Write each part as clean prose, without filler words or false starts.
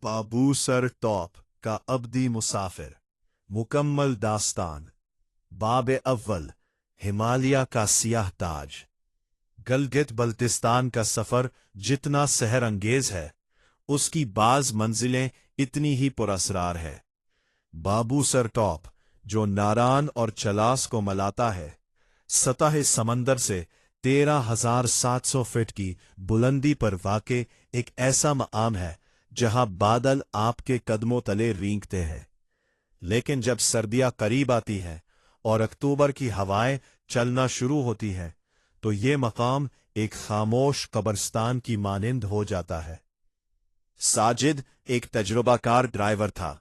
बाबू sir top का अब्दी मुसाफिर। मुकम्मल दास्तान। बाब अव्वल। हिमालय का सियाह ताज। गलगित बल्तिस्तान का सफर जितना सहर अंगेज है, उसकी बाज मंजिलें इतनी ही पुरअसरार है। बाबू सर टॉप, जो नारान और चलास को मलाता है, सतह समंदर से 13,700 फीट की बुलंदी पर वाक़े एक ऐसा मकाम है जहां बादल आपके कदमों तले रेंगते हैं। लेकिन जब सर्दियां करीब आती हैं और अक्टूबर की हवाएं चलना शुरू होती हैं, तो ये मकाम एक खामोश कब्रिस्तान की मानिंद हो जाता है। साजिद एक तजुर्बाकार ड्राइवर था,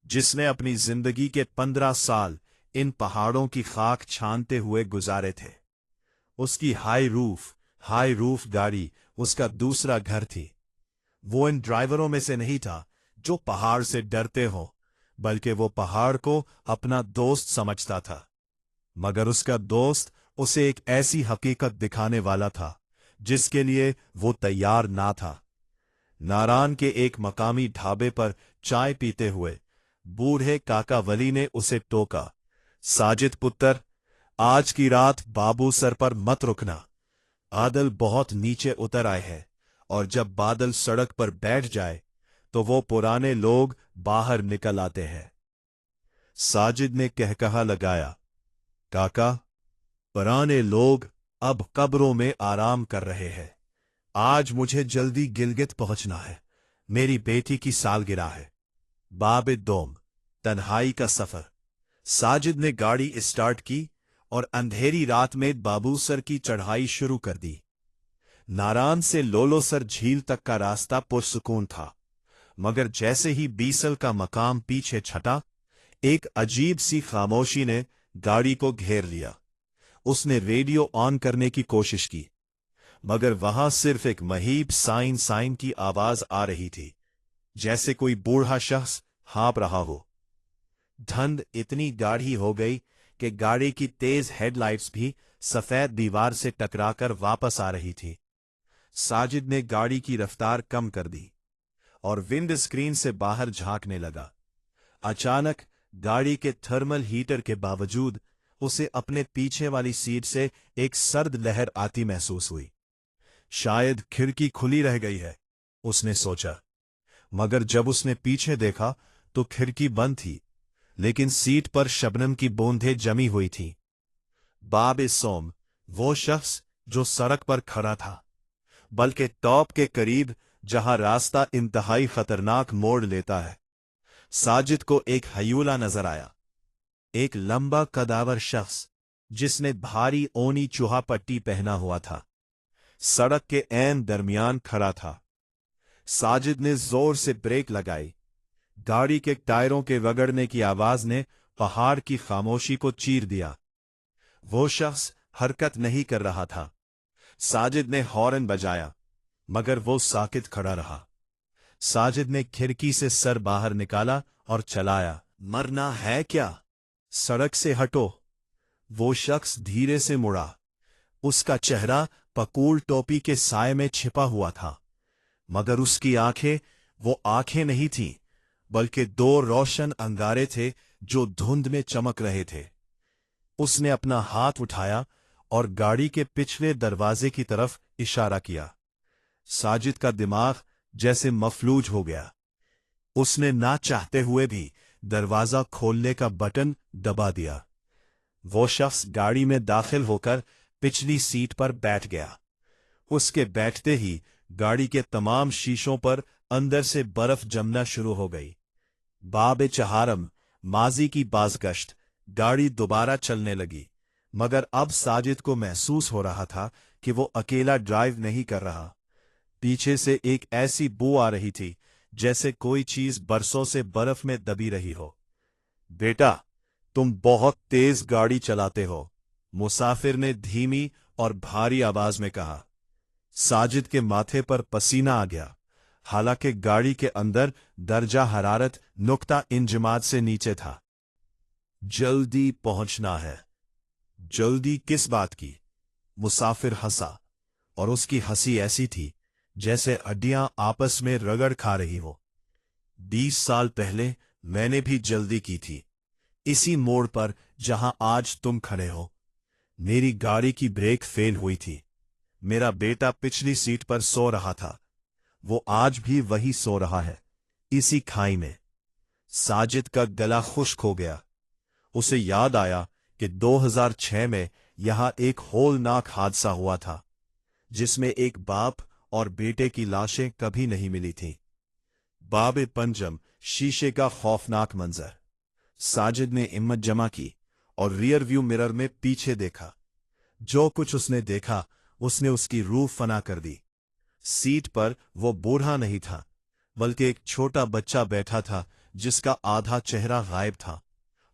जिसने अपनी जिंदगी के 15 साल इन पहाड़ों की खाक छानते हुए गुजारे थे। उसकी हाई रूफ गाड़ी उसका दूसरा घर थी। वो इन ड्राइवरों में से नहीं था जो पहाड़ से डरते हो, बल्कि वो पहाड़ को अपना दोस्त समझता था। मगर उसका दोस्त उसे एक ऐसी हकीकत दिखाने वाला था जिसके लिए वो तैयार ना था। नारान के एक मकामी ढाबे पर चाय पीते हुए बूढ़े काका वली ने उसे टोका, साजिद पुत्र, आज की रात बाबू सर पर मत रुकना। बादल बहुत नीचे उतर आए हैं, और जब बादल सड़क पर बैठ जाए तो वो पुराने लोग बाहर निकल आते हैं। साजिद ने कहकहा लगाया, काका, पुराने लोग अब कब्रों में आराम कर रहे हैं। आज मुझे जल्दी गिलगित पहुंचना है। मेरी बेटी की सालगिरह है। बाब दोम, तन्हाई का सफर। साजिद ने गाड़ी स्टार्ट की और अंधेरी रात में बाबूसर की चढ़ाई शुरू कर दी। नारान से लोलोसर झील तक का रास्ता पुरसुकून था, मगर जैसे ही बीसल का मकाम पीछे छटा, एक अजीब सी खामोशी ने गाड़ी को घेर लिया। उसने रेडियो ऑन करने की कोशिश की, मगर वहां सिर्फ एक महीब साइन साइन की आवाज आ रही थी, जैसे कोई बूढ़ा शख्स हाँप रहा हो। धुंध इतनी गाढ़ी हो गई कि गाड़ी की तेज हेडलाइट्स भी सफेद दीवार से टकराकर वापस आ रही थी। साजिद ने गाड़ी की रफ्तार कम कर दी और विंड स्क्रीन से बाहर झांकने लगा। अचानक गाड़ी के थर्मल हीटर के बावजूद उसे अपने पीछे वाली सीट से एक सर्द लहर आती महसूस हुई। शायद खिड़की खुली रह गई है, उसने सोचा। मगर जब उसने पीछे देखा तो खिड़की बंद थी, लेकिन सीट पर शबनम की बूंदें जमी हुई थीं। बाब सोम, वो शख्स जो सड़क पर खड़ा था, बल्कि टॉप के करीब, जहां रास्ता इंतहाई खतरनाक मोड़ लेता है। साजिद को एक हयूला नजर आया, एक लंबा कदावर शख्स जिसने भारी ओनी चूहा पट्टी पहना हुआ था, सड़क के ऐन दरमियान खड़ा था। साजिद ने जोर से ब्रेक लगाई। गाड़ी के टायरों के रगड़ने की आवाज ने पहाड़ की खामोशी को चीर दिया। वो शख्स हरकत नहीं कर रहा था। साजिद ने हॉर्न बजाया, मगर वो साकित खड़ा रहा। साजिद ने खिड़की से सर बाहर निकाला और चलाया। मरना है क्या? सड़क से हटो। वो शख्स धीरे से मुड़ा। उसका चेहरा पकूल टोपी के साए में छिपा हुआ था, मगर उसकी आंखें वो आंखें नहीं थीं, बल्कि दो रोशन अंगारे थे जो धुंध में चमक रहे थे। उसने अपना हाथ उठाया और गाड़ी के पिछले दरवाजे की तरफ इशारा किया। साजिद का दिमाग जैसे मफलूज हो गया। उसने ना चाहते हुए भी दरवाजा खोलने का बटन दबा दिया। वो शख्स गाड़ी में दाखिल होकर पिछली सीट पर बैठ गया। उसके बैठते ही गाड़ी के तमाम शीशों पर अंदर से बर्फ जमना शुरू हो गई। बाब चहारम, माजी की बाजगश्त। गाड़ी दोबारा चलने लगी, मगर अब साजिद को महसूस हो रहा था कि वो अकेला ड्राइव नहीं कर रहा। पीछे से एक ऐसी बू आ रही थी जैसे कोई चीज बरसों से बर्फ में दबी रही हो। बेटा, तुम बहुत तेज गाड़ी चलाते हो, मुसाफिर ने धीमी और भारी आवाज में कहा। साजिद के माथे पर पसीना आ गया, हालांकि गाड़ी के अंदर दर्जा हरारत नुक्ता इंजमाद से नीचे था। जल्दी पहुंचना है। जल्दी किस बात की? मुसाफिर हंसा, और उसकी हंसी ऐसी थी जैसे हड्डियां आपस में रगड़ खा रही हो। 20 साल पहले मैंने भी जल्दी की थी, इसी मोड़ पर जहां आज तुम खड़े हो। मेरी गाड़ी की ब्रेक फेल हुई थी। मेरा बेटा पिछली सीट पर सो रहा था। वो आज भी वही सो रहा है, इसी खाई में। साजिद का गला खुश्क हो गया। उसे याद आया कि 2006 में यहां एक होलनाक हादसा हुआ था, जिसमें एक बाप और बेटे की लाशें कभी नहीं मिली थीं। बाबे पंजम, शीशे का खौफनाक मंजर। साजिद ने हिम्मत जमा की और रियर व्यू मिरर में पीछे देखा। जो कुछ उसने देखा, उसने उसकी रूह फना कर दी। सीट पर वो बूढ़ा नहीं था, बल्कि एक छोटा बच्चा बैठा था, जिसका आधा चेहरा गायब था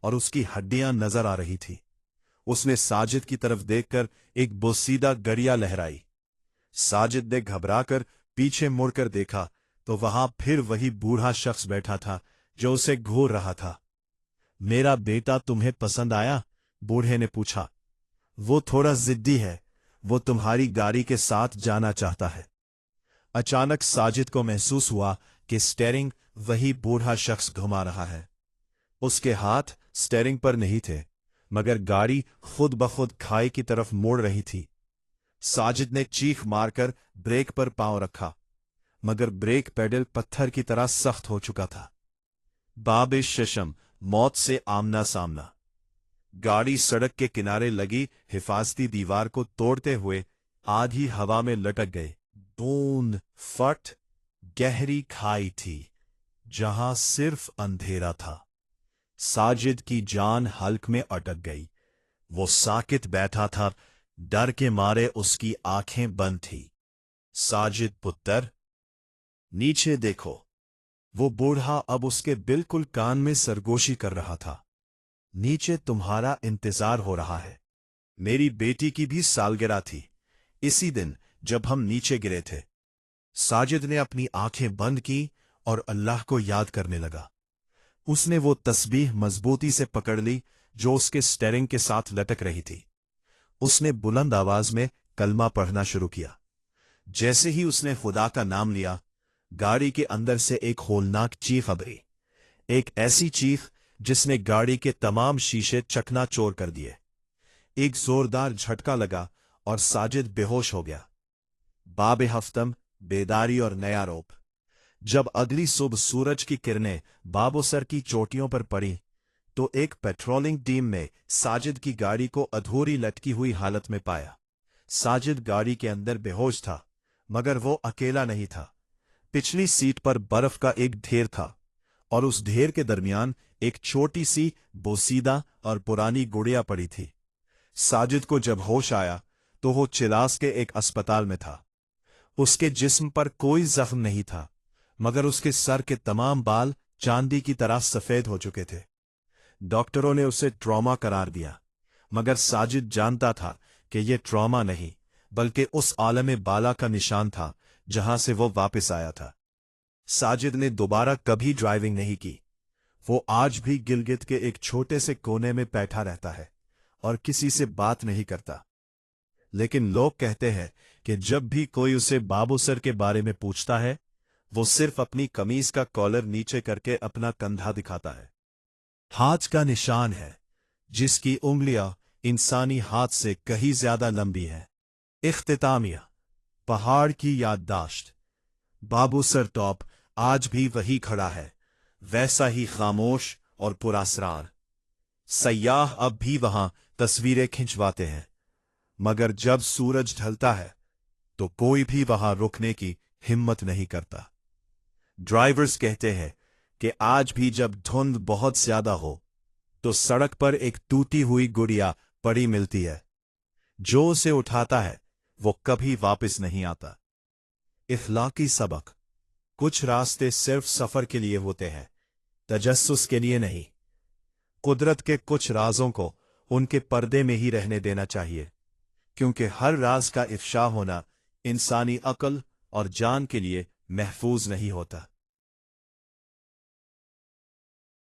और उसकी हड्डियां नजर आ रही थी। उसने साजिद की तरफ देखकर एक बोसीदा गरिया लहराई। साजिद ने घबराकर पीछे मुड़कर देखा तो वहां फिर वही बूढ़ा शख्स बैठा था, जो उसे घूर रहा था। मेरा बेटा तुम्हें पसंद आया? बूढ़े ने पूछा। वो थोड़ा जिद्दी है, वो तुम्हारी गाड़ी के साथ जाना चाहता है। अचानक साजिद को महसूस हुआ कि स्टीयरिंग वही बूढ़ा शख्स घुमा रहा है। उसके हाथ स्टीयरिंग पर नहीं थे, मगर गाड़ी खुद ब खुद खाई की तरफ मोड़ रही थी। साजिद ने चीख मारकर ब्रेक पर पांव रखा, मगर ब्रेक पैडल पत्थर की तरह सख्त हो चुका था। बाबे शशम, मौत से आमना सामना। गाड़ी सड़क के किनारे लगी हिफाजती दीवार को तोड़ते हुए आधी हवा में लटक गए। बूंद फट गहरी खाई थी, जहां सिर्फ अंधेरा था। साजिद की जान हल्क में अटक गई। वो साकित बैठा था, डर के मारे उसकी आंखें बंद थी। साजिद पुत्र, नीचे देखो। वो बूढ़ा अब उसके बिल्कुल कान में सरगोशी कर रहा था। नीचे तुम्हारा इंतजार हो रहा है। मेरी बेटी की भी सालगिरह थी इसी दिन, जब हम नीचे गिरे थे। साजिद ने अपनी आंखें बंद की और अल्लाह को याद करने लगा। उसने वो तस्बीह मजबूती से पकड़ ली जो उसके स्टीयरिंग के साथ लटक रही थी। उसने बुलंद आवाज में कलमा पढ़ना शुरू किया। जैसे ही उसने खुदा का नाम लिया, गाड़ी के अंदर से एक होलनाक चीख उभरी। एक ऐसी चीख जिसने गाड़ी के तमाम शीशे चकनाचूर कर दिए। एक जोरदार झटका लगा और साजिद बेहोश हो गया। बाबे हफ्तम, बेदारी और नया रोप। जब अगली सुबह सूरज की किरणें बाबोसर की चोटियों पर पड़ी, तो एक पेट्रोलिंग टीम में साजिद की गाड़ी को अधूरी लटकी हुई हालत में पाया। साजिद गाड़ी के अंदर बेहोश था, मगर वो अकेला नहीं था। पिछली सीट पर बर्फ का एक ढेर था और उस ढेर के दरमियान एक छोटी सी बोसीदा और पुरानी गुड़िया पड़ी थी। साजिद को जब होश आया तो वो चिलास के एक अस्पताल में था। उसके जिस्म पर कोई जख्म नहीं था, मगर उसके सर के तमाम बाल चांदी की तरह सफेद हो चुके थे। डॉक्टरों ने उसे ट्रॉमा करार दिया, मगर साजिद जानता था कि यह ट्रॉमा नहीं, बल्कि उस आलम बाला का निशान था जहां से वो वापस आया था। साजिद ने दोबारा कभी ड्राइविंग नहीं की। वो आज भी गिलगित के एक छोटे से कोने में बैठा रहता है और किसी से बात नहीं करता। लेकिन लोग कहते हैं कि जब भी कोई उसे बाबूसर के बारे में पूछता है, वो सिर्फ अपनी कमीज का कॉलर नीचे करके अपना कंधा दिखाता है। हाथ का निशान है, जिसकी उंगलियां इंसानी हाथ से कहीं ज्यादा लंबी हैं। इख्तितामिया, पहाड़ की याददाश्त। बाबूसर टॉप आज भी वही खड़ा है, वैसा ही खामोश और पुरअसरार। सयाह अब भी वहां तस्वीरें खिंचवाते हैं, मगर जब सूरज ढलता है तो कोई भी वहां रुकने की हिम्मत नहीं करता। ड्राइवर्स कहते हैं कि आज भी जब धुंध बहुत ज्यादा हो तो सड़क पर एक टूटी हुई गुड़िया पड़ी मिलती है। जो उसे उठाता है वो कभी वापस नहीं आता। इखलाकी सबक। कुछ रास्ते सिर्फ सफर के लिए होते हैं, तजस्सुस के लिए नहीं। कुदरत के कुछ राजों को उनके पर्दे में ही रहने देना चाहिए, क्योंकि हर राज का इफ्शा होना इंसानी अक्ल और जान के लिए महफूज नहीं होता।